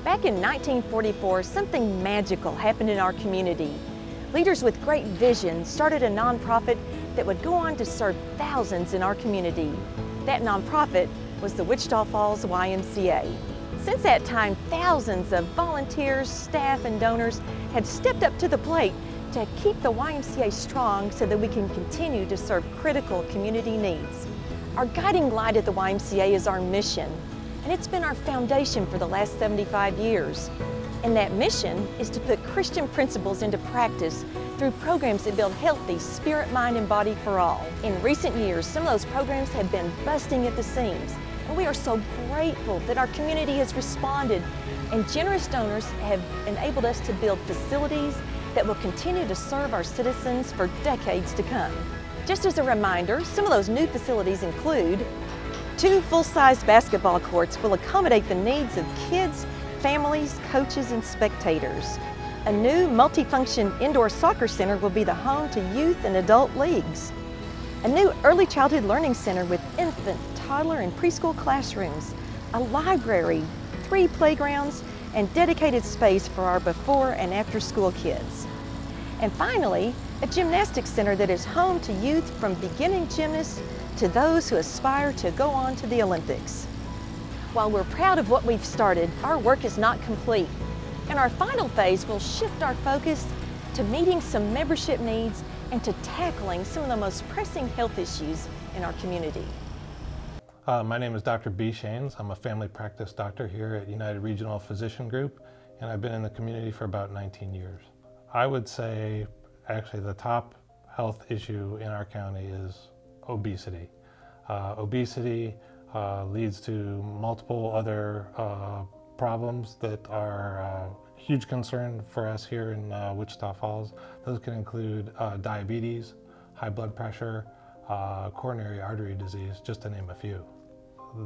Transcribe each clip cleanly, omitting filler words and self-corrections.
Back in 1944, something magical happened in our community. Leaders with great vision started a nonprofit that would go on to serve thousands in our community. That nonprofit was the Wichita Falls YMCA. Since that time, thousands of volunteers, staff, and donors have stepped up to the plate to keep the YMCA strong so that we can continue to serve critical community needs. Our guiding light at the YMCA is our mission, and it's been our foundation for the last 75 years. And that mission is to put Christian principles into practice through programs that build healthy spirit, mind, and body for all. In recent years, some of those programs have been busting at the seams, and we are so grateful that our community has responded, and generous donors have enabled us to build facilities that will continue to serve our citizens for decades to come. Just as a reminder, some of those new facilities include 2 full-size basketball courts will accommodate the needs of kids, families, coaches, and spectators. A new multifunction indoor soccer center will be the home to youth and adult leagues. A new early childhood learning center with infant, toddler, and preschool classrooms. A library, 3 playgrounds, and dedicated space for our before and after school kids. And finally, a gymnastics center that is home to youth from beginning gymnasts to those who aspire to go on to the Olympics. While we're proud of what we've started, our work is not complete. In our final phase, we'll shift our focus to meeting some membership needs and to tackling some of the most pressing health issues in our community. My name is Dr. B. Shanes. I'm a family practice doctor here at United Regional Physician Group, and I've been in the community for about 19 years. I would say actually the top health issue in our county is obesity. Obesity leads to multiple other problems that are a huge concern for us here in Wichita Falls. Those can include diabetes, high blood pressure, coronary artery disease, just to name a few.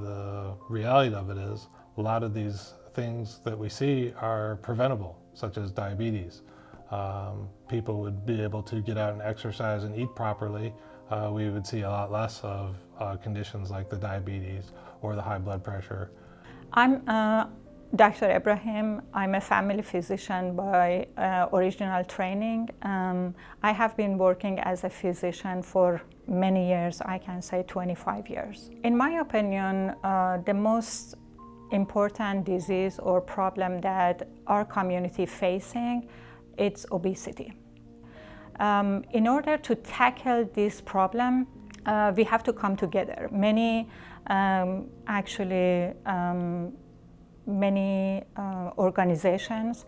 The reality of it is a lot of these things that we see are preventable, such as diabetes. People would be able to get out and exercise and eat properly. We would see a lot less of conditions like the diabetes or the high blood pressure. I'm Dr. Ibrahim. I'm a family physician by original training. I have been working as a physician for many years, I can say 25 years. In my opinion, the most important disease or problem that our community facing, it's obesity. In order to tackle this problem, we have to come together. Many organizations,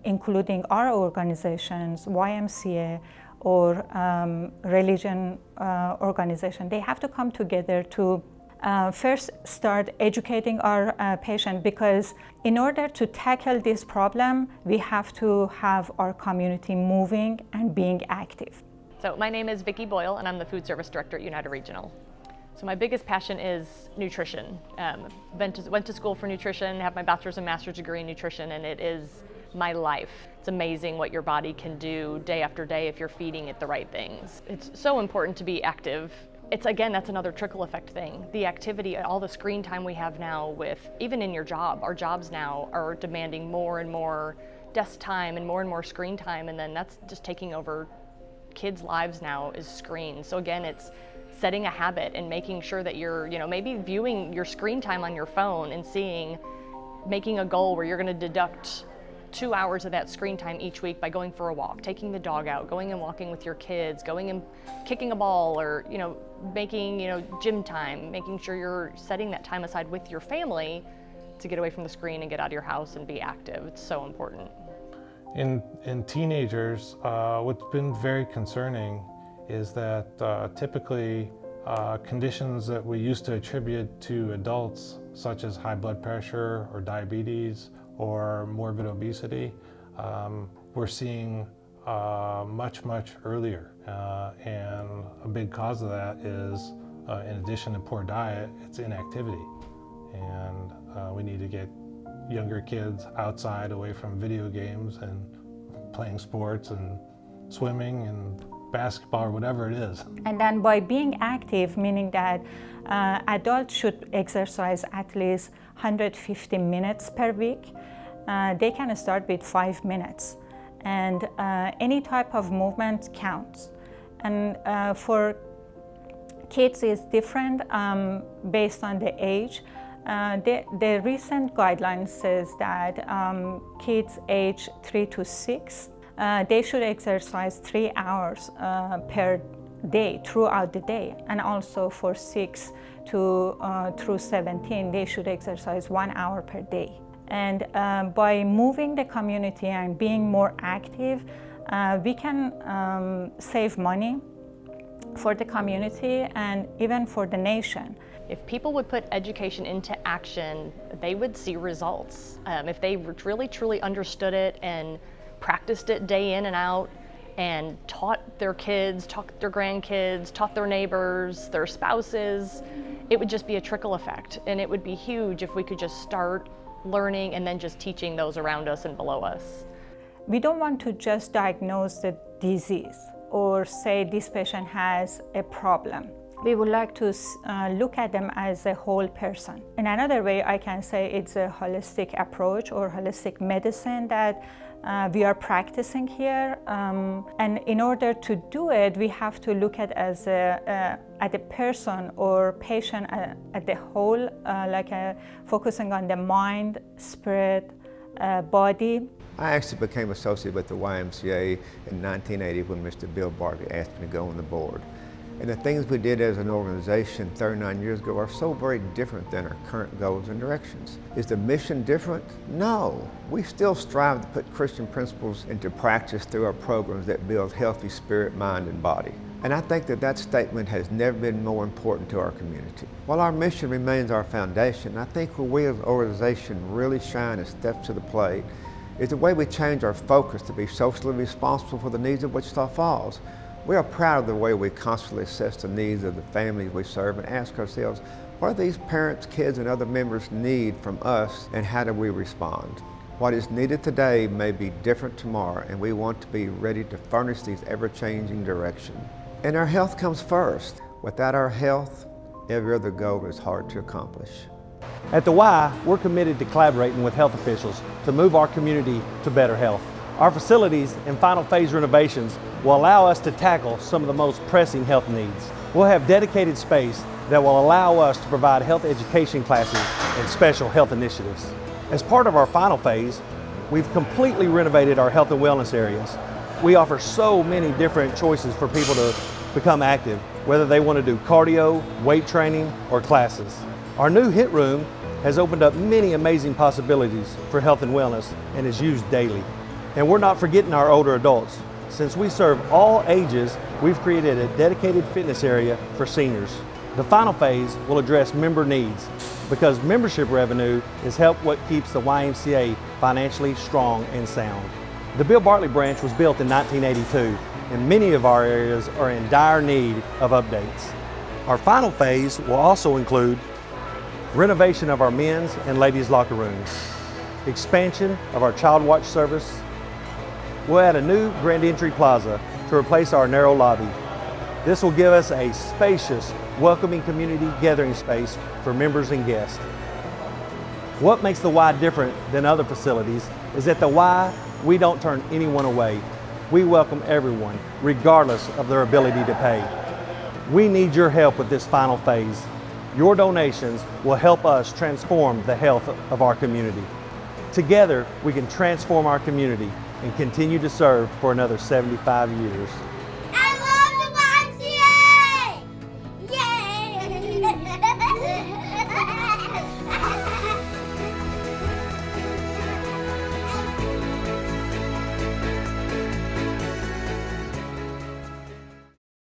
including our organizations, YMCA or religion organization, they have to come together to first start educating our patient, because in order to tackle this problem, we have to have our community moving and being active. So my name is Vicki Boyle, and I'm the Food Service Director at United Regional. So my biggest passion is nutrition. Went to school for nutrition, have my bachelor's and master's degree in nutrition, and it is my life. It's amazing what your body can do day after day if you're feeding it the right things. It's so important to be active. It's, again, that's another trickle effect thing. The activity, all the screen time we have now with, even in your job, our jobs now are demanding more and more desk time and more screen time, and then that's just taking over kids' lives now is screens. So again, it's setting a habit and making sure that you're, maybe viewing your screen time on your phone and making a goal where you're gonna deduct 2 hours of that screen time each week by going for a walk, taking the dog out, going and walking with your kids, going and kicking a ball, or making gym time, making sure you're setting that time aside with your family to get away from the screen and get out of your house and be active. It's so important. In teenagers, what's been very concerning is that typically conditions that we used to attribute to adults, such as high blood pressure or diabetes or morbid obesity, we're seeing much earlier. And a big cause of that is, in addition to poor diet, it's inactivity. And we need to get younger kids outside, away from video games and playing sports and swimming and basketball or whatever it is. And then by being active, meaning that adults should exercise at least 150 minutes per week. They can start with 5 minutes. And any type of movement counts. And for kids is different based on the age. The recent guidelines says that kids age 3 to 6, they should exercise 3 hours per day throughout the day, and also for 6 to through 17, they should exercise 1 hour per day. And by moving the community and being more active, we can save money for the community and even for the nation. If people would put education into action, they would see results. If they really truly understood it and practiced it day in and out and taught their kids, taught their grandkids, taught their neighbors, their spouses, it would just be a trickle effect. And it would be huge if we could just start learning and then just teaching those around us and below us. We don't want to just diagnose the disease or say this patient has a problem. We would like to look at them as a whole person. In another way, I can say it's a holistic approach or holistic medicine that we are practicing here. And in order to do it, we have to look at the person or patient at the whole, focusing on the mind, spirit, body. I actually became associated with the YMCA in 1980 when Mr. Bill Bartley asked me to go on the board. And the things we did as an organization 39 years ago are so very different than our current goals and directions. Is the mission different? No. We still strive to put Christian principles into practice through our programs that build healthy spirit, mind, and body. And I think that statement has never been more important to our community. While our mission remains our foundation, I think where we as an organization really shine and step to the plate is the way we change our focus to be socially responsible for the needs of Wichita Falls. We are proud of the way we constantly assess the needs of the families we serve and ask ourselves, what do these parents, kids, and other members need from us, and how do we respond? What is needed today may be different tomorrow, and we want to be ready to furnish these ever-changing directions. And our health comes first. Without our health, every other goal is hard to accomplish. At the Y, we're committed to collaborating with health officials to move our community to better health. Our facilities and final phase renovations will allow us to tackle some of the most pressing health needs. We'll have dedicated space that will allow us to provide health education classes and special health initiatives. As part of our final phase, we've completely renovated our health and wellness areas. We offer so many different choices for people to become active, whether they want to do cardio, weight training, or classes. Our new HIIT room has opened up many amazing possibilities for health and wellness and is used daily. And we're not forgetting our older adults. Since we serve all ages, we've created a dedicated fitness area for seniors. The final phase will address member needs because membership revenue is what keeps the YMCA financially strong and sound. The Bill Bartley branch was built in 1982, and many of our areas are in dire need of updates. Our final phase will also include renovation of our men's and ladies' locker rooms, expansion of our child watch service. We'll add a new grand entry plaza to replace our narrow lobby. This will give us a spacious, welcoming community gathering space for members and guests. What makes the Y different than other facilities is at the Y, we don't turn anyone away. We welcome everyone, regardless of their ability to pay. We need your help with this final phase. Your donations will help us transform the health of our community. Together, we can transform our community and continue to serve for another 75 years.